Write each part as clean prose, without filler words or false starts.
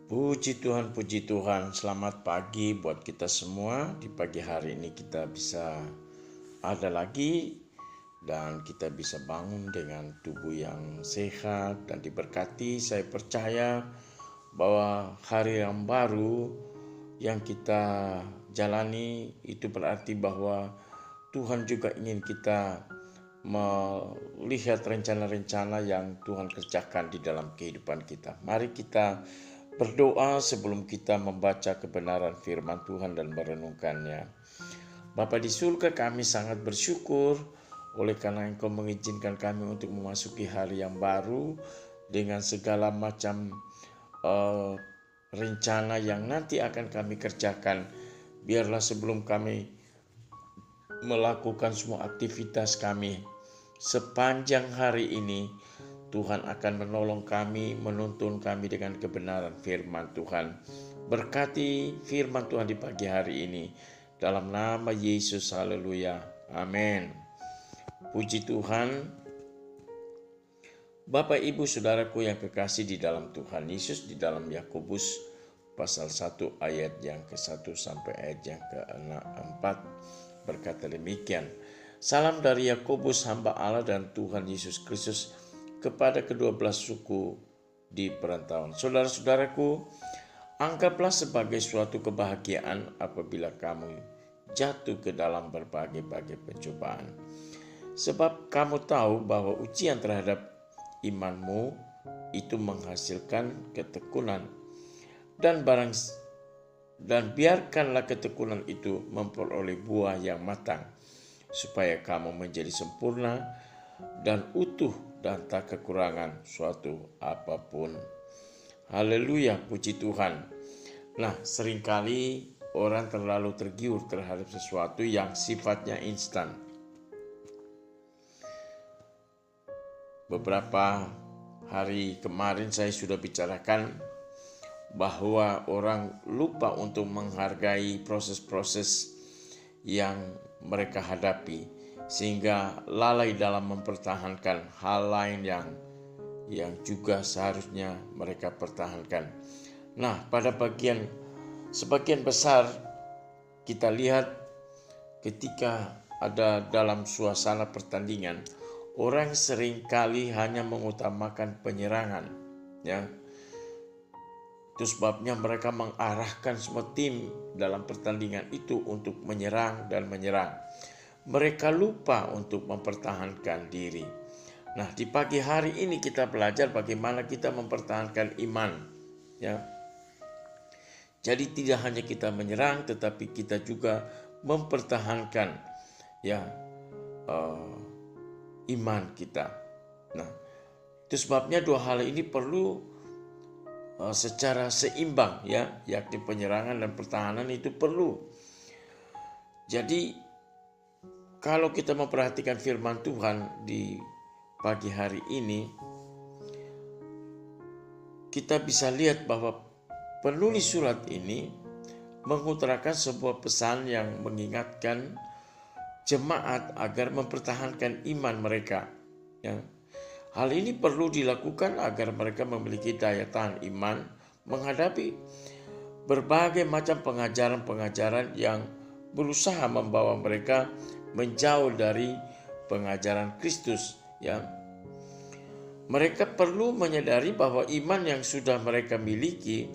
Puji Tuhan, selamat pagi buat kita semua. Di pagi hari ini kita bisa ada lagi dan kita bisa bangun dengan tubuh yang sehat dan diberkati. Saya percaya bahwa hari yang baru yang kita jalani itu berarti bahwa Tuhan juga ingin kita melihat rencana-rencana yang Tuhan kerjakan di dalam kehidupan kita. Mari kita berdoa sebelum kita membaca kebenaran firman Tuhan dan merenungkannya. Bapa di surga, kami sangat bersyukur oleh karena Engkau mengizinkan kami untuk memasuki hari yang baru dengan segala macam rencana yang nanti akan kami kerjakan. Biarlah sebelum kami melakukan semua aktivitas kami sepanjang hari ini, Tuhan akan menolong kami, menuntun kami dengan kebenaran firman Tuhan. Berkati firman Tuhan di pagi hari ini. Dalam nama Yesus, haleluya. Amin. Puji Tuhan. Bapak, Ibu, Saudaraku yang kekasih di dalam Tuhan Yesus, di dalam Yakobus pasal 1 ayat yang ke-1 sampai ayat yang ke-4 berkata demikian. Salam dari Yakobus, hamba Allah dan Tuhan Yesus Kristus, kepada kedua belas suku di perantauan. Saudara-saudaraku, anggaplah sebagai suatu kebahagiaan apabila kamu jatuh ke dalam berbagai-bagai pencobaan. Sebab kamu tahu bahwa ujian terhadap imanmu itu menghasilkan ketekunan. Dan biarkanlah ketekunan itu memperoleh buah yang matang, supaya kamu menjadi sempurna dan utuh dan tak kekurangan suatu apapun. Haleluya, puji Tuhan. Nah, seringkali orang terlalu tergiur terhadap sesuatu yang sifatnya instan. Beberapa hari kemarin saya sudah bicarakan bahwa orang lupa untuk menghargai proses-proses yang mereka hadapi, sehingga lalai dalam mempertahankan hal lain yang juga seharusnya mereka pertahankan. Nah, pada sebagian besar kita lihat ketika ada dalam suasana pertandingan, orang seringkali hanya mengutamakan penyerangan, ya. Itu sebabnya mereka mengarahkan semua tim dalam pertandingan itu untuk menyerang dan menyerang. Mereka lupa untuk mempertahankan diri. Nah, di pagi hari ini kita belajar bagaimana kita mempertahankan iman, ya. Jadi tidak hanya kita menyerang, tetapi kita juga mempertahankan, ya, iman kita. Nah, itu sebabnya dua hal ini perlu secara seimbang, ya, yakni penyerangan dan pertahanan itu perlu. Jadi kalau kita memperhatikan firman Tuhan di pagi hari ini, kita bisa lihat bahwa penulis surat ini mengutarakan sebuah pesan yang mengingatkan jemaat agar mempertahankan iman mereka, ya. Hal ini perlu dilakukan agar mereka memiliki daya tahan iman menghadapi berbagai macam pengajaran-pengajaran yang berusaha membawa mereka menjauh dari pengajaran Kristus, ya. Mereka perlu menyadari bahwa iman yang sudah mereka miliki,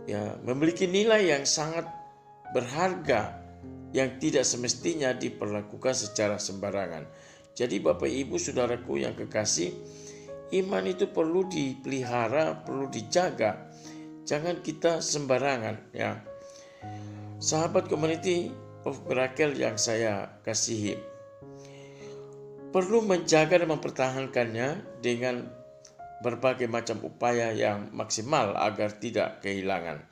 ya, memiliki nilai yang sangat berharga yang tidak semestinya diperlakukan secara sembarangan. Jadi Bapak, Ibu, Saudaraku yang kekasih, iman itu perlu dipelihara, perlu dijaga. Jangan kita sembarangan, ya. Sahabat Community of Miracle yang saya kasihi, perlu menjaga dan mempertahankannya dengan berbagai macam upaya yang maksimal agar tidak kehilangan.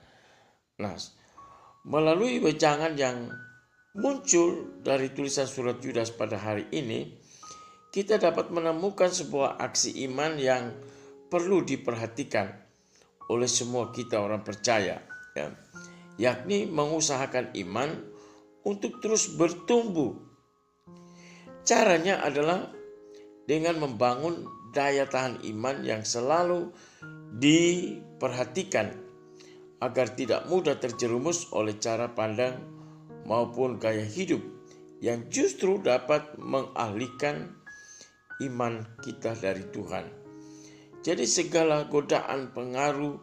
Nah, melalui wejangan yang muncul dari tulisan surat Yudas pada hari ini, kita dapat menemukan sebuah aksi iman yang perlu diperhatikan oleh semua kita orang percaya, ya, yakni mengusahakan iman untuk terus bertumbuh. Caranya adalah dengan membangun daya tahan iman yang selalu diperhatikan agar tidak mudah terjerumus oleh cara pandang maupun gaya hidup yang justru dapat mengalihkan iman kita dari Tuhan. Jadi segala godaan pengaruh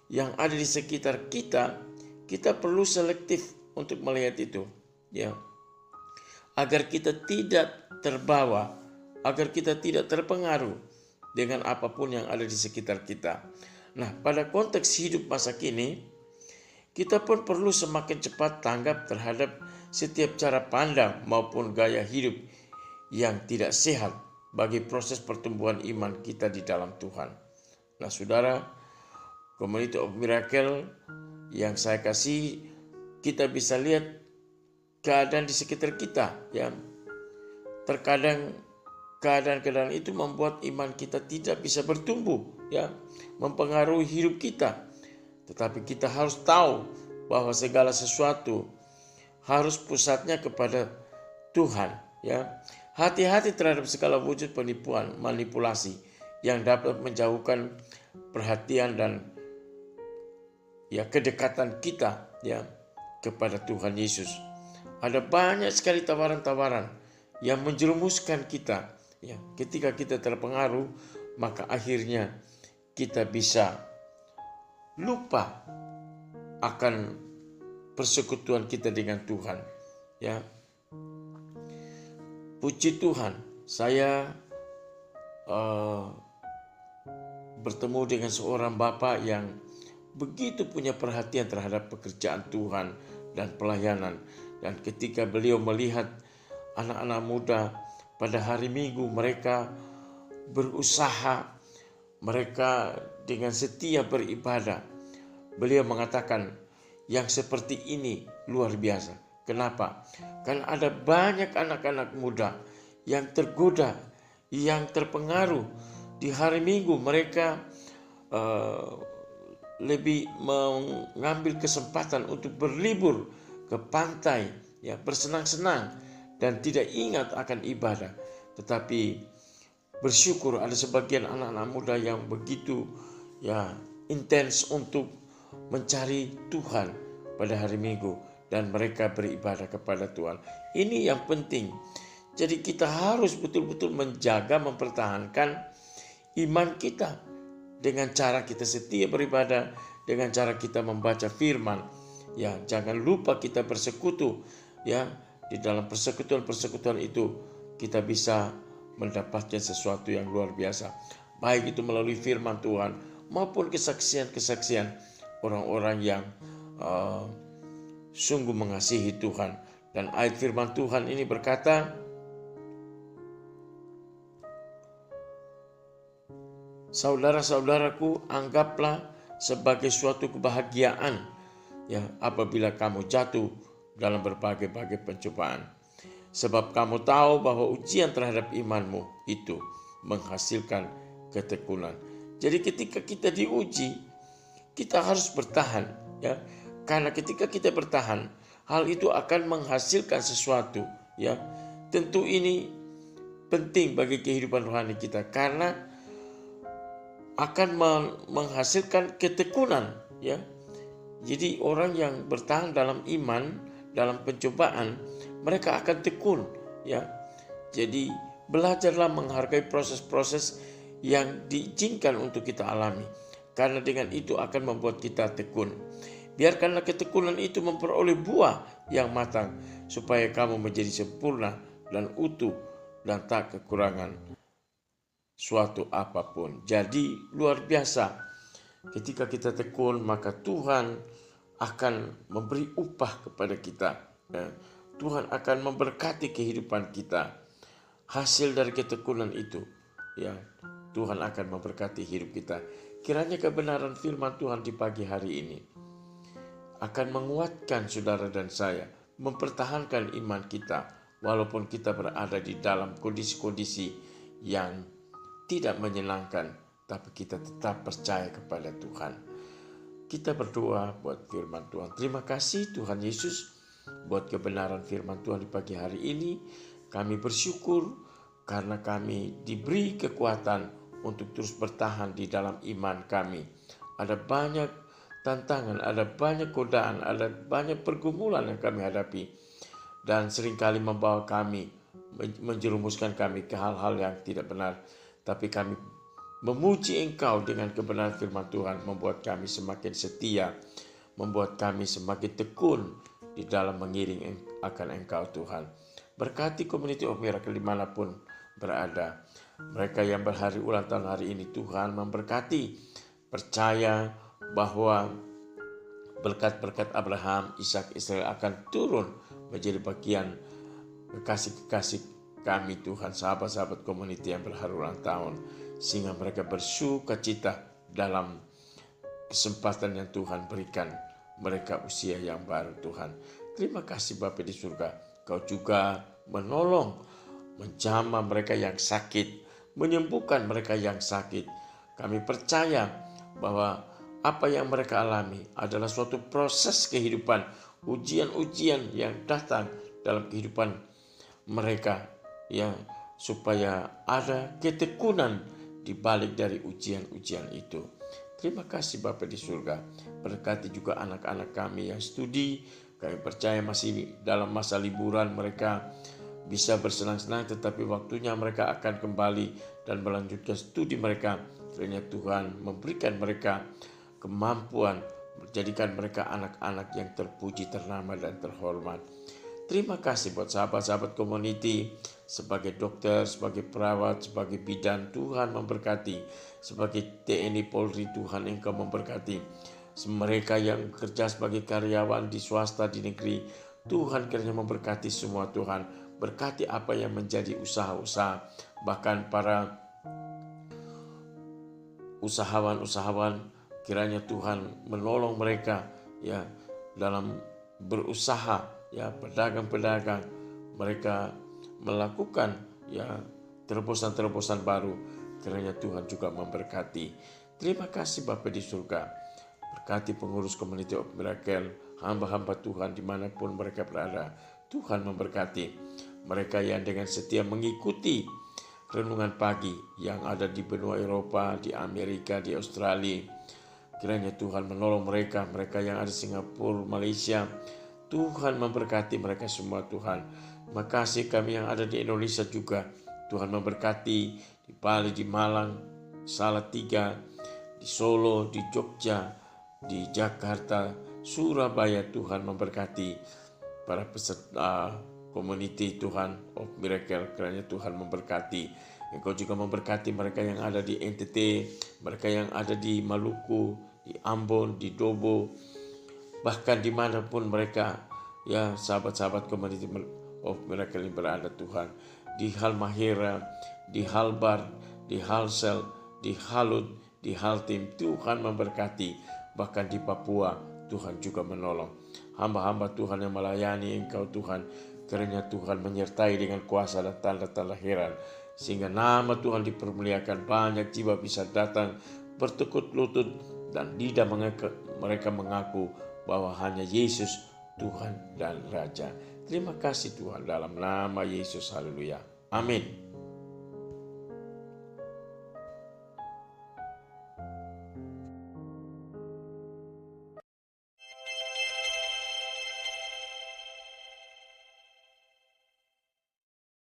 yang ada di sekitar kita, kita perlu selektif untuk melihat itu, ya. Agar kita tidak terbawa, agar kita tidak terpengaruh dengan apapun yang ada di sekitar kita. Nah, pada konteks hidup masa kini, kita pun perlu semakin cepat tanggap terhadap setiap cara pandang maupun gaya hidup yang tidak sehat bagi proses pertumbuhan iman kita di dalam Tuhan. Nah, saudara, Community of Miracle yang saya kasih, kita bisa lihat keadaan di sekitar kita, ya. Terkadang keadaan-keadaan itu membuat iman kita tidak bisa bertumbuh, ya, mempengaruhi hidup kita. Tetapi kita harus tahu bahwa segala sesuatu harus pusatnya kepada Tuhan, ya. Hati-hati terhadap segala wujud penipuan, manipulasi yang dapat menjauhkan perhatian dan ya kedekatan kita, ya, kepada Tuhan Yesus. Ada banyak sekali tawaran-tawaran yang menjerumuskan kita, ya. Ketika kita terpengaruh, maka akhirnya kita bisa lupa akan persekutuan kita dengan Tuhan, ya. Puji Tuhan, saya bertemu dengan seorang bapak yang begitu punya perhatian terhadap pekerjaan Tuhan dan pelayanan. Dan ketika beliau melihat anak-anak muda pada hari Minggu, mereka berusaha, mereka dengan setia beribadah, beliau mengatakan, yang seperti ini luar biasa. Kenapa? Karena ada banyak anak-anak muda yang tergoda, yang terpengaruh. Di hari Minggu mereka lebih mengambil kesempatan untuk berlibur ke pantai, ya, bersenang-senang dan tidak ingat akan ibadah. Tetapi bersyukur ada sebagian anak-anak muda yang begitu, ya, intens untuk mencari Tuhan pada hari Minggu dan mereka beribadah kepada Tuhan. Ini yang penting. Jadi kita harus betul-betul menjaga, mempertahankan iman kita dengan cara kita setia beribadah, dengan cara kita membaca firman. Ya, jangan lupa kita bersekutu, ya. Di dalam persekutuan-persekutuan itu kita bisa mendapatkan sesuatu yang luar biasa. Baik itu melalui firman Tuhan maupun kesaksian-kesaksian orang-orang yang sungguh mengasihi Tuhan. Dan ayat firman Tuhan ini berkata, saudara-saudaraku, anggaplah sebagai suatu kebahagiaan, ya, apabila kamu jatuh dalam berbagai-bagai pencobaan. Sebab kamu tahu bahwa ujian terhadap imanmu itu menghasilkan ketekunan. Jadi ketika kita diuji, kita harus bertahan, ya. Karena ketika kita bertahan, hal itu akan menghasilkan sesuatu, ya. Tentu ini penting bagi kehidupan rohani kita karena akan menghasilkan ketekunan, ya. Jadi orang yang bertahan dalam iman, dalam pencobaan, mereka akan tekun, ya. Jadi belajarlah menghargai proses-proses yang diizinkan untuk kita alami. Karena dengan itu akan membuat kita tekun. Biarkanlah ketekunan itu memperoleh buah yang matang, supaya kamu menjadi sempurna dan utuh dan tak kekurangan suatu apapun. Jadi luar biasa. Ketika kita tekun, maka Tuhan akan memberi upah kepada kita. Tuhan akan memberkati kehidupan kita. Hasil dari ketekunan itu, ya, Tuhan akan memberkati hidup kita. Kiranya kebenaran firman Tuhan di pagi hari ini akan menguatkan saudara dan saya, mempertahankan iman kita walaupun kita berada di dalam kondisi-kondisi yang tidak menyenangkan, tapi kita tetap percaya kepada Tuhan. Kita berdoa buat firman Tuhan. Terima kasih Tuhan Yesus buat kebenaran firman Tuhan di pagi hari ini. Kami bersyukur karena kami diberi kekuatan untuk terus bertahan di dalam iman kami. Ada banyak tantangan, ada banyak godaan, ada banyak pergumulan yang kami hadapi. Dan seringkali membawa kami, menjerumuskan kami ke hal-hal yang tidak benar. Tapi kami memuji Engkau dengan kebenaran firman Tuhan, membuat kami semakin setia, membuat kami semakin tekun di dalam mengiring akan Engkau Tuhan. Berkati Community of Miracle dimanapun berada. Mereka yang berhari ulang tahun hari ini, Tuhan memberkati. Percaya bahwa berkat-berkat Abraham, Ishak, Israel akan turun menjadi bagian kekasih-kekasih kami Tuhan, sahabat-sahabat community yang berhari ulang tahun, sehingga mereka bersukacita dalam kesempatan yang Tuhan berikan mereka usia yang baru Tuhan. Terima kasih Bapa di surga, Kau juga menolong, menjamah mereka yang sakit, menyembuhkan mereka yang sakit. Kami percaya bahwa apa yang mereka alami adalah suatu proses kehidupan, ujian-ujian yang datang dalam kehidupan mereka, yang supaya ada ketekunan di balik dari ujian-ujian itu. Terima kasih Bapa di surga. Berkati juga anak-anak kami yang studi. Kami percaya masih dalam masa liburan, mereka bisa bersenang-senang, tetapi waktunya mereka akan kembali dan melanjutkan studi mereka. Kiranya Tuhan memberikan mereka kemampuan, menjadikan mereka anak-anak yang terpuji, ternama, dan terhormat. Terima kasih buat sahabat-sahabat community, sebagai dokter, sebagai perawat, sebagai bidan, Tuhan memberkati. Sebagai TNI Polri, Tuhan Engkau memberkati. Mereka yang bekerja sebagai karyawan di swasta, di negeri, Tuhan kiranya memberkati semua Tuhan. Berkati apa yang menjadi usaha-usaha, bahkan para usahawan-usahawan, kiranya Tuhan menolong mereka ya dalam berusaha, ya pedagang-pedagang, mereka melakukan ya terobosan-terobosan baru. Kiranya Tuhan juga memberkati. Terima kasih Bapa di surga. Berkati pengurus Community of Miracle, hamba-hamba Tuhan dimanapun mereka berada. Tuhan memberkati mereka yang dengan setia mengikuti renungan pagi yang ada di benua Eropa, di Amerika, di Australia. Kiranya Tuhan menolong mereka, mereka yang ada di Singapura, Malaysia. Tuhan memberkati mereka semua Tuhan. Terima kasih kami yang ada di Indonesia juga. Tuhan memberkati di Bali, di Malang, Salatiga, di Solo, di Jogja, di Jakarta, Surabaya. Tuhan memberkati para peserta community Tuhan of Miracle. Kiranya Tuhan memberkati. Engkau juga memberkati mereka yang ada di NTT, mereka yang ada di Maluku, di Ambon, di Dobo, bahkan dimanapun mereka, ya sahabat-sahabat community of Miracle yang berada Tuhan. Di Halmahera, di Halbar, di Halsel, di Halud, di Haltim, Tuhan memberkati. Bahkan di Papua, Tuhan juga menolong. Hamba-hamba Tuhan yang melayani Engkau Tuhan, kiranya Tuhan menyertai dengan kuasa dan tanda-tanda heran, sehingga nama Tuhan dipermuliakan. Banyak jiwa bisa datang bertekuk lutut dan lidah mereka mengaku bahwa hanya Yesus Tuhan dan Raja. Terima kasih Tuhan, dalam nama Yesus, haleluya, amin.